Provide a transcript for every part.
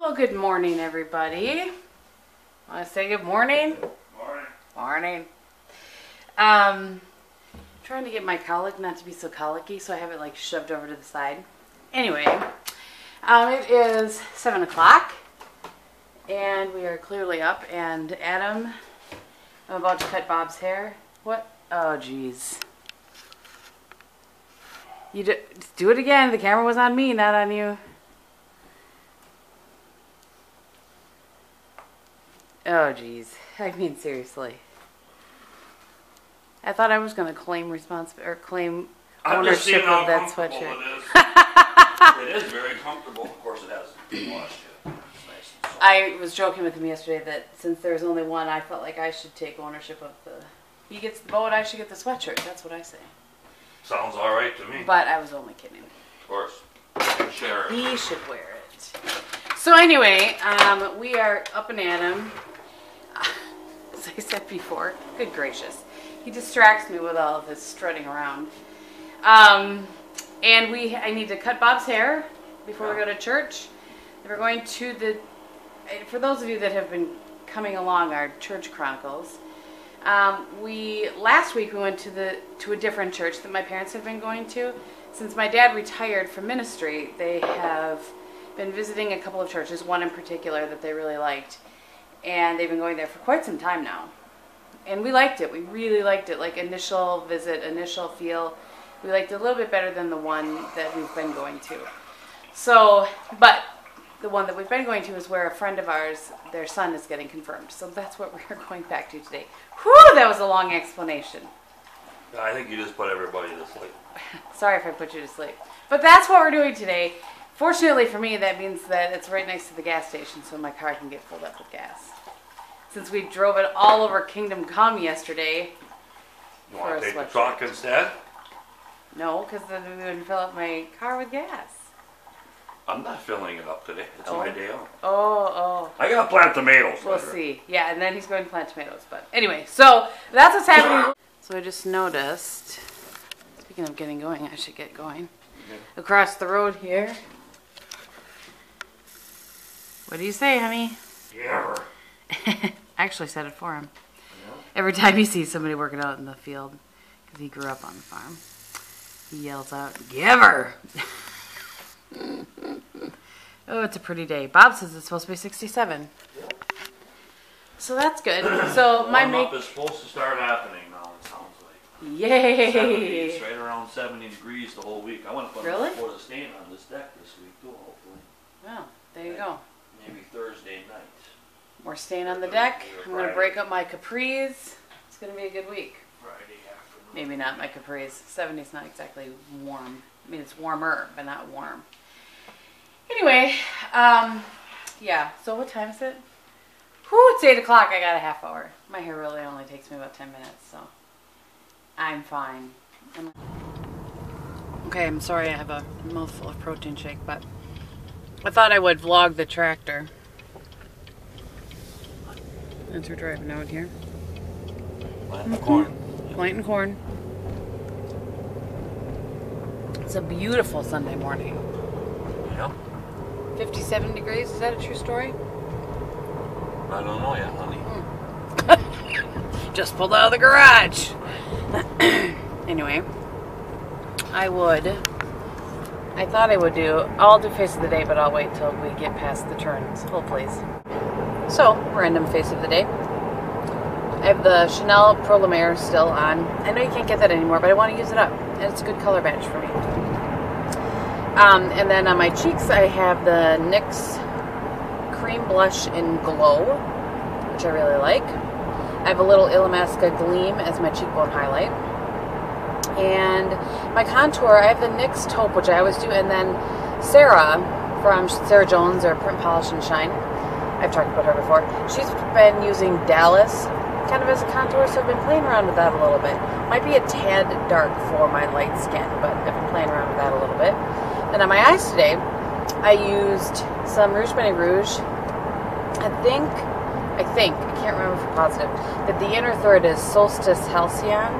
Well, good morning, everybody. Want to say good morning? Morning. Trying to get my colic not to be so colicky, so I have it like shoved over to the side. Anyway, it is 7 o'clock, and we are clearly up. And Adam, I'm about to cut Bob's hair. What? Oh, jeez. You do it again. The camera was on me, not on you. Oh, jeez. I mean, seriously. I thought I was going to claim ownership of that sweatshirt. It is very comfortable. Of course, it hasn't been washed yet. It's nice and soft. I was joking with him yesterday that since there's only one, I felt like I should take ownership of the... He gets the boat, I should get the sweatshirt. That's what I say. Sounds all right to me. But I was only kidding. Of course. Share it. He should wear it. So anyway, we are up and at him. As I said before, good gracious. He distracts me with all of his strutting around. And I need to cut Bob's hair before we go to church. We're going to for those of you that have been coming along our church chronicles, last week we went to a different church that my parents have been going to. Since my dad retired from ministry, they have been visiting a couple of churches, one in particular that they really liked. And they've been going there for quite some time now. And we liked it. We really liked it. Like initial visit, initial feel. We liked it a little bit better than the one that we've been going to. So, but the one that we've been going to is where a friend of ours, their son is getting confirmed. So that's what we're going back to today. Whew, that was a long explanation. I think you just put everybody to sleep. Sorry if I put you to sleep. But that's what we're doing today. Fortunately for me, that means that it's right next to the gas station, so my car can get filled up with gas. Since we drove it all over Kingdom Come yesterday. You want to take the truck instead? No, because then we wouldn't fill up my car with gas. I'm not filling it up today. It's my day off. Oh. I gotta plant tomatoes. We'll see. Yeah, and then he's going to plant tomatoes. But anyway, so that's what's happening. So I just noticed, speaking of getting going, I should get going. Across the road here. What do you say, honey? Yeah. I actually said it for him. Yeah. Every time he sees somebody working out in the field, because he grew up on the farm, he yells out, "Give her!" Oh, it's a pretty day. Bob says it's supposed to be 67. Yep. So that's good. So my warm-up is supposed to start happening now, it sounds like. Yay! 70, it's right around 70 degrees the whole week. I want to put a stain on this deck this week too, hopefully. Well, there you go. Maybe Thursday night. More stain on the deck. I'm going to break up my capris. It's going to be a good week. Friday afternoon. Maybe not my capris. 70's not exactly warm. I mean, it's warmer, but not warm. Anyway, yeah. So what time is it? Whew, it's 8 o'clock. I got a half hour. My hair really only takes me about 10 minutes, so I'm fine. Okay, I'm sorry I have a mouthful of protein shake, but I thought I would vlog the tractor. As we're driving out here. Planting corn. Planting corn. It's a beautiful Sunday morning. Yep. 57 degrees, is that a true story? I don't know yet, honey. Just pulled out of the garage. Anyway, I'll do face of the day, but I'll wait till we get past the turns. Hold please. So, random face of the day. I have the Chanel Pro Lumiere still on. I know you can't get that anymore, but I want to use it up. And it's a good color match for me. And then on my cheeks, I have the NYX Cream Blush in Glow, which I really like. I have a little Illamasqua Gleam as my cheekbone highlight. And my contour, I have the NYX Taupe, which I always do. And then Sarah from Sarah Jones or Print Polish and Shine. I've talked about her before. She's been using Dallas kind of as a contour, so I've been playing around with that a little bit. Might be a tad dark for my light skin, but I've been playing around with that a little bit. And on my eyes today, I used some Rouge Benet Rouge. I think, I can't remember for positive, that the inner third is Solstice Halcyon.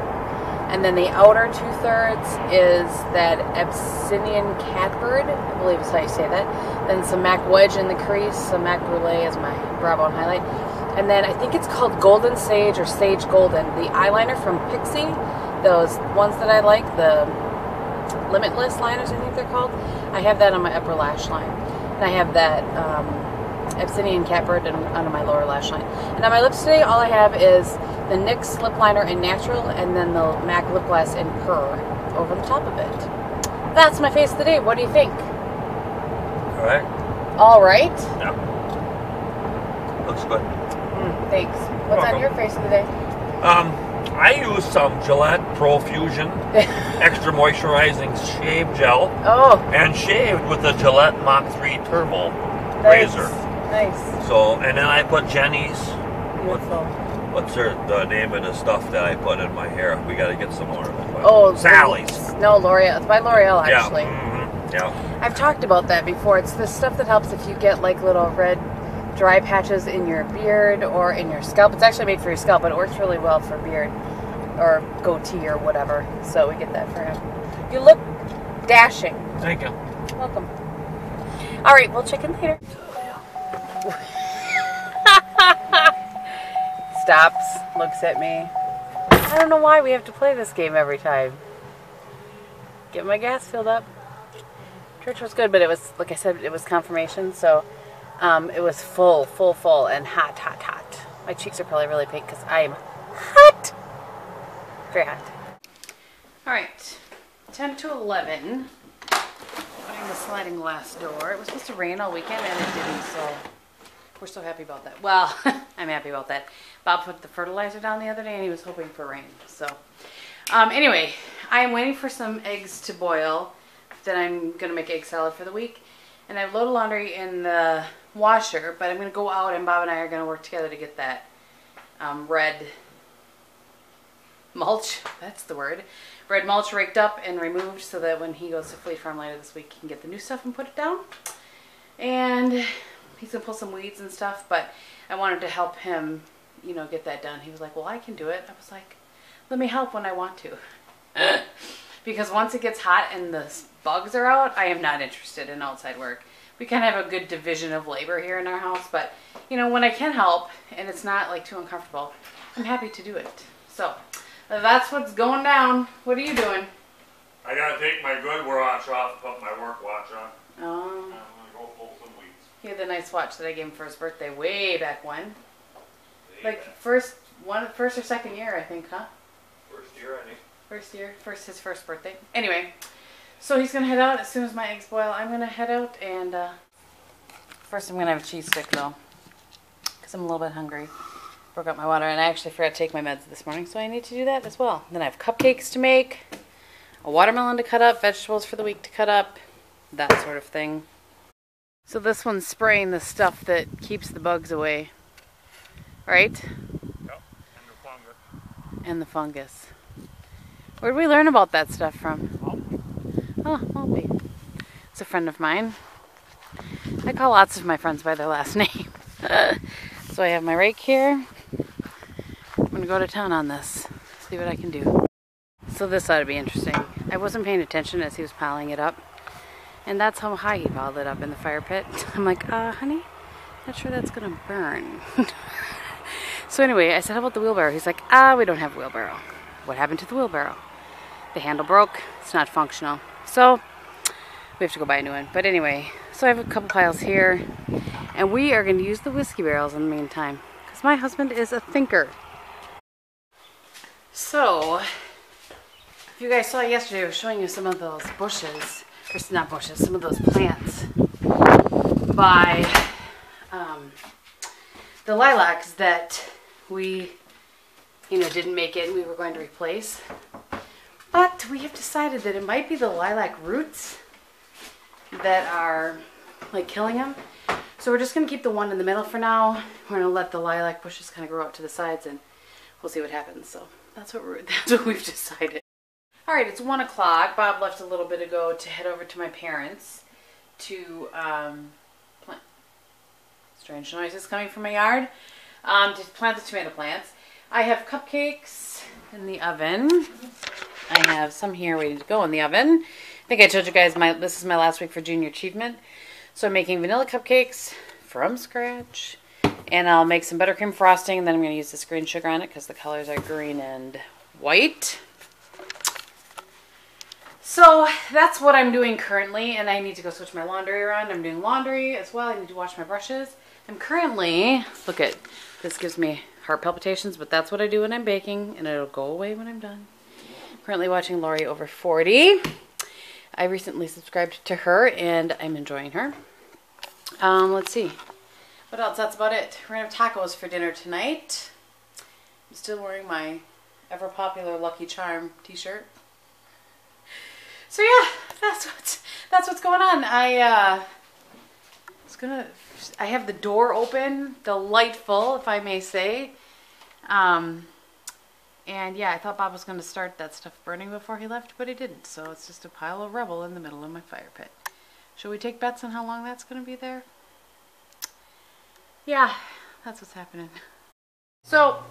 And then the outer 2/3 is that Abyssinian catbird, I believe is how you say that. Then some MAC wedge in the crease, some MAC brulee as my brow bone highlight. And then I think it's called Golden Sage or Sage Golden. The eyeliner from Pixie, those ones that I like, the Limitless liners I think they're called. I have that on my upper lash line. And I have that Abyssinian catbird on my lower lash line. And on my lips today, all I have is the NYX lip liner in Natural and then the MAC lip gloss in Purr over the top of it. That's my face of the day. What do you think? All right. All right? Yeah. Looks good. Thanks. What's on your face of the day? I use some Gillette Pro Fusion Extra Moisturizing Shave Gel. Oh. And shaved with the Gillette Mach 3 Turbo Nice. razor. Nice. So, and then I put Jenny's. Beautiful. What's the name of the stuff that I put in my hair? We got to get some more of it. Oh, Sally's. No, L'Oreal. It's by L'Oreal, actually. Yeah. Yeah. I've talked about that before. It's the stuff that helps if you get like little red dry patches in your beard or in your scalp. It's actually made for your scalp, but it works really well for beard or goatee or whatever. So we get that for him. You look dashing. Thank you. Welcome. All right, we'll check in later. Stops, looks at me. I don't know why we have to play this game every time. Get my gas filled up. Church was good, but it was, like I said, it was confirmation, so it was full, and hot. My cheeks are probably really pink because I am hot. Very hot. All right, 10 to 11. Putting the sliding glass door. It was supposed to rain all weekend, and it didn't, so we're so happy about that. Well, I'm happy about that. Bob put the fertilizer down the other day, and he was hoping for rain. So, anyway, I am waiting for some eggs to boil. Then I'm going to make egg salad for the week. And I have a load of laundry in the washer, but I'm going to go out, and Bob and I are going to work together to get that red mulch, that's the word, red mulch raked up and removed so that when he goes to Fleet Farm later this week, he can get the new stuff and put it down. And he's going to pull some weeds and stuff, but I wanted to help him, you know, get that done. He was like, well, I can do it. I was like, let me help when I want to. Because once it gets hot and the bugs are out, I am not interested in outside work. We kind of have a good division of labor here in our house, but, you know, when I can help and it's not, like, too uncomfortable, I'm happy to do it. So, that's what's going down. What are you doing? I gotta take my good watch off and put my work watch on. Oh. I'm gonna go pull some weeds. He had the nice watch that I gave him for his birthday way back when. Way Like back. first or second year, I think, huh? First year, I think. His first birthday. Anyway, so he's gonna head out as soon as my eggs boil. I'm gonna head out and first I'm gonna have a cheese stick though, because I'm a little bit hungry. Broke up my water, and I actually forgot to take my meds this morning, so I need to do that as well. Then I have cupcakes to make, a watermelon to cut up, vegetables for the week to cut up, that sort of thing. So this one's spraying the stuff that keeps the bugs away, right? Yep, and the fungus. And the fungus. Where did we learn about that stuff from? Oh, Malby. It's a friend of mine. I call lots of my friends by their last name. So I have my rake here. I'm going to go to town on this. See what I can do. So this ought to be interesting. I wasn't paying attention as he was piling it up. And that's how high he piled it up in the fire pit. I'm like, honey, not sure that's going to burn. So anyway, I said, how about the wheelbarrow? He's like, we don't have a wheelbarrow. What happened to the wheelbarrow? The handle broke. It's not functional. So we have to go buy a new one. But anyway, so I have a couple piles here. And we are going to use the whiskey barrels in the meantime. Because my husband is a thinker. So, if you guys saw yesterday, I was showing you some of those bushes. Or not bushes, some of those plants. By the lilacs that we, you know, didn't make it and we were going to replace. But we have decided that it might be the lilac roots that are like killing them. So we're just going to keep the one in the middle for now. We're going to let the lilac bushes kind of grow out to the sides and we'll see what happens. So that's what we've decided. All right, it's 1 o'clock. Bob left a little bit ago to head over to my parents to plant. Strange noises coming from my yard. To plant the tomato plants. I have cupcakes in the oven. I have some here waiting to go in the oven. I think I told you guys this is my last week for junior achievement. So I'm making vanilla cupcakes from scratch. And I'll make some buttercream frosting, and then I'm going to use this green sugar on it because the colors are green and white. So that's what I'm doing currently, and I need to go switch my laundry around. I'm doing laundry as well. I need to wash my brushes. I'm currently, look at, this gives me heart palpitations, but that's what I do when I'm baking, and it'll go away when I'm done. I'm currently watching Lori Over 40. I recently subscribed to her, and I'm enjoying her. Let's see. What else? That's about it. We're going to have tacos for dinner tonight. I'm still wearing my ever popular Lucky Charm t-shirt. So yeah, that's what's going on. I have the door open, delightful, if I may say. And yeah, I thought Bob was going to start that stuff burning before he left, but he didn't. So it's just a pile of rubble in the middle of my fire pit. Shall we take bets on how long that's going to be there? Yeah, that's what's happening. So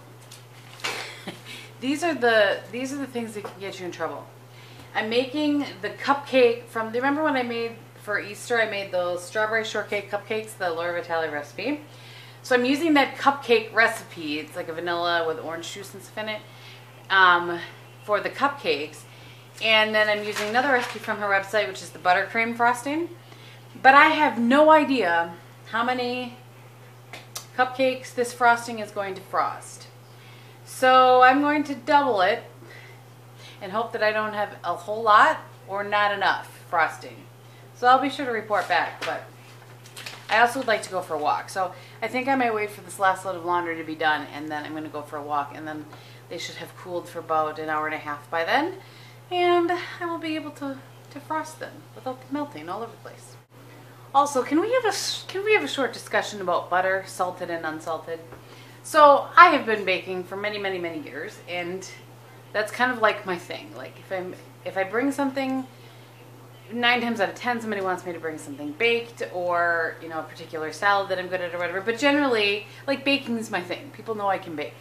these are the things that can get you in trouble. I'm making the cupcake from, remember when I made, for Easter, I made those strawberry shortcake cupcakes, the Laura Vitale recipe. So I'm using that cupcake recipe, it's like a vanilla with orange juice and stuff in it, for the cupcakes. And then I'm using another recipe from her website, which is the buttercream frosting. But I have no idea how many cupcakes this frosting is going to frost. So I'm going to double it and hope that I don't have a whole lot or not enough frosting. So I'll be sure to report back, but I also would like to go for a walk. So I think I might wait for this last load of laundry to be done, and then I'm going to go for a walk, and then they should have cooled for about an hour and a half by then, and I will be able to frost them without them melting all over the place. Also, can we have a short discussion about butter, salted and unsalted? So I have been baking for many, many, many years, and that's kind of like my thing. Like if I bring something, 9 times out of 10 somebody wants me to bring something baked, or a particular salad that I'm good at or whatever. But generally, like, baking is my thing. People know I can bake.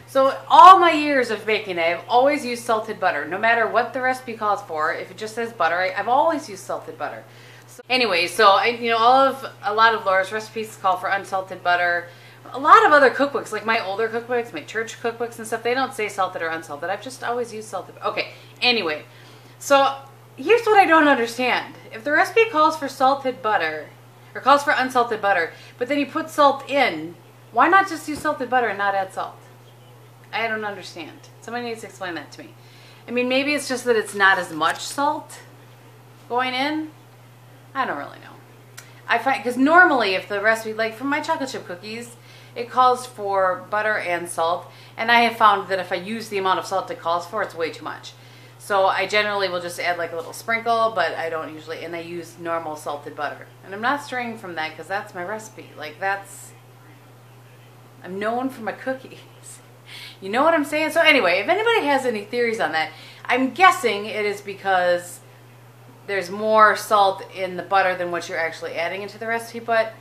So all my years of baking, I've always used salted butter, no matter what the recipe calls for. If it just says butter, I've always used salted butter. So anyway, so a lot of Laura's recipes call for unsalted butter. A lot of other cookbooks, like my older cookbooks, my church cookbooks and stuff, they don't say salted or unsalted. I've just always used salted. Okay, anyway, so here's what I don't understand. If the recipe calls for salted butter, or calls for unsalted butter, but then you put salt in, why not just use salted butter and not add salt? I don't understand. Somebody needs to explain that to me. I mean, maybe it's just that it's not as much salt going in. I don't really know. I find, because normally if the recipe, like for my chocolate chip cookies, it calls for butter and salt, and I have found that if I use the amount of salt it calls for, it's way too much. So I generally will just add like a little sprinkle, but I don't usually, and I use normal salted butter. And I'm not straying from that because that's my recipe. Like I'm known for my cookies. You know what I'm saying? So anyway, if anybody has any theories on that, I'm guessing it is because there's more salt in the butter than what you're actually adding into the recipe, but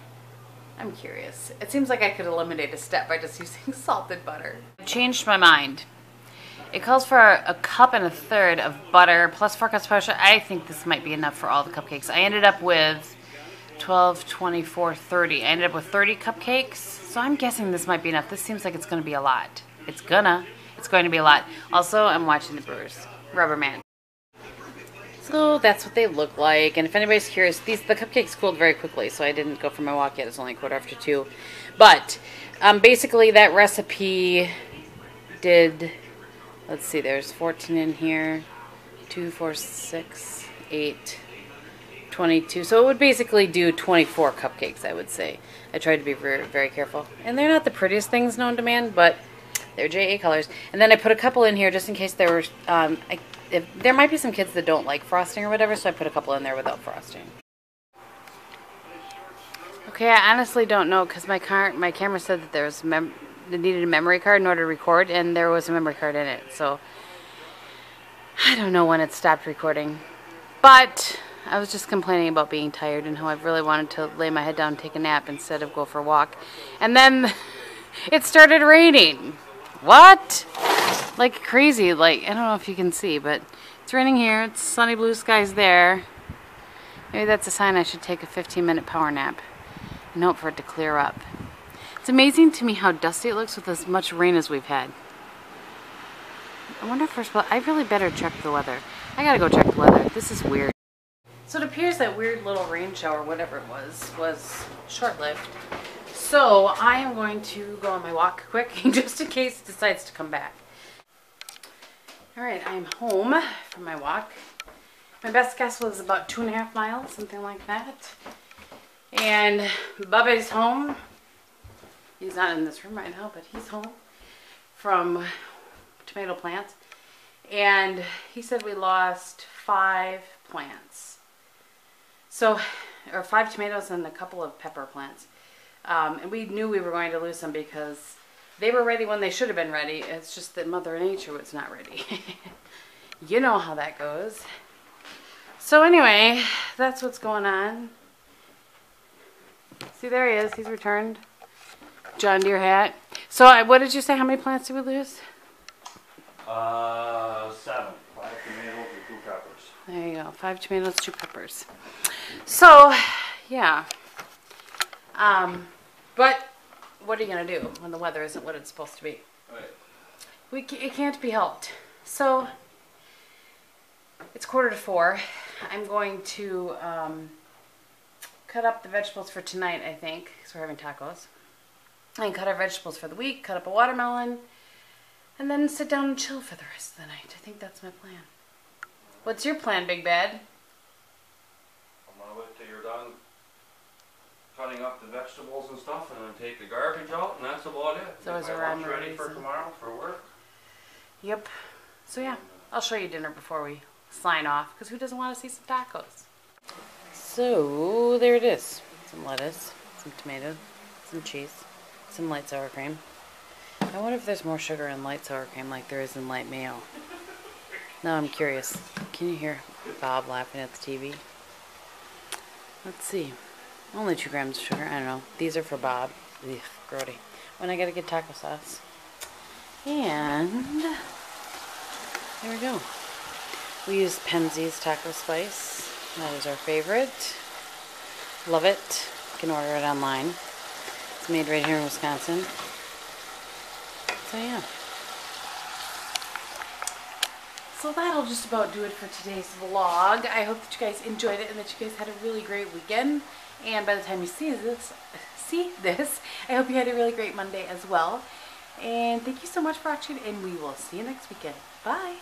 I'm curious. It seems like I could eliminate a step by just using salted butter. I've changed my mind. It calls for a cup and a third of butter plus 4 cups of sugar. I think this might be enough for all the cupcakes. I ended up with 12, 24, 30. I ended up with 30 cupcakes, so I'm guessing this might be enough. This seems like it's going to be a lot. It's going to be a lot. Also, I'm watching the Brewers. Rubber Man. So that's what they look like, and if anybody's curious, the cupcakes cooled very quickly, so I didn't go for my walk yet. It's only 2:15. But basically that recipe did, let's see, there's 14 in here, 2, 4, 6, 8, 22. So it would basically do 24 cupcakes, I would say. I tried to be very, very careful. And they're not the prettiest things known to man, but they're JA colors. And then I put a couple in here just in case there were, there might be some kids that don't like frosting or whatever, so I put a couple in there without frosting. Okay, I honestly don't know because my camera said that there was it needed a memory card in order to record, and there was a memory card in it, so I don't know when it stopped recording. But I was just complaining about being tired and how I really wanted to lay my head down and take a nap instead of go for a walk. And then it started raining. What? like crazy. Like, I don't know if you can see, but it's raining here. It's sunny blue skies there. Maybe that's a sign I should take a 15-minute power nap and hope for it to clear up. It's amazing to me how dusty it looks with as much rain as we've had. I wonder if I really better check the weather. I gotta go check the weather. This is weird. So it appears that weird little rain shower, whatever it was short-lived. So I am going to go on my walk quick, just in case it decides to come back. All right, I am home from my walk. My best guess was about 2.5 miles, something like that. And Bubba's home. He's not in this room right now, but he's home from tomato plants. And he said we lost 5 plants. So, or 5 tomatoes and a couple of pepper plants. And we knew we were going to lose them because they were ready when they should have been ready. It's just that Mother Nature was not ready. You know how that goes. So anyway, that's what's going on. See, there he is. He's returned. John Deere hat. So what did you say? How many plants did we lose? 7. 5 tomatoes and 2 peppers. There you go. 5 tomatoes, 2 peppers. So, yeah. But what are you going to do when the weather isn't what it's supposed to be? Right. It can't be helped. So, it's 3:45. I'm going to cut up the vegetables for tonight, I think, because we're having tacos. And cut our vegetables for the week, cut up a watermelon, and then sit down and chill for the rest of the night. I think that's my plan. What's your plan, Big Bad? I'm going to wait till you're done cutting up the vegetables and stuff, and then take the garbage out, and that's about it. So is my lunch ready for tomorrow for work? Yep. So yeah, I'll show you dinner before we sign off, because who doesn't want to see some tacos? So there it is. Some lettuce, some tomatoes, some cheese, some light sour cream. I wonder if there's more sugar in light sour cream like there is in light mayo. Now I'm curious. Can you hear Bob laughing at the TV? Let's see. Only 2 grams of sugar. I don't know. These are for Bob. Ugh, grody. When I gotta get taco sauce. And there we go. We use Penzeys taco spice. That is our favorite. Love it. You can order it online. It's made right here in Wisconsin. So yeah. So that'll just about do it for today's vlog. I hope that you guys enjoyed it and that you guys had a really great weekend. And by the time you see this, I hope you had a really great Monday as well. And thank you so much for watching, and we will see you next weekend. Bye!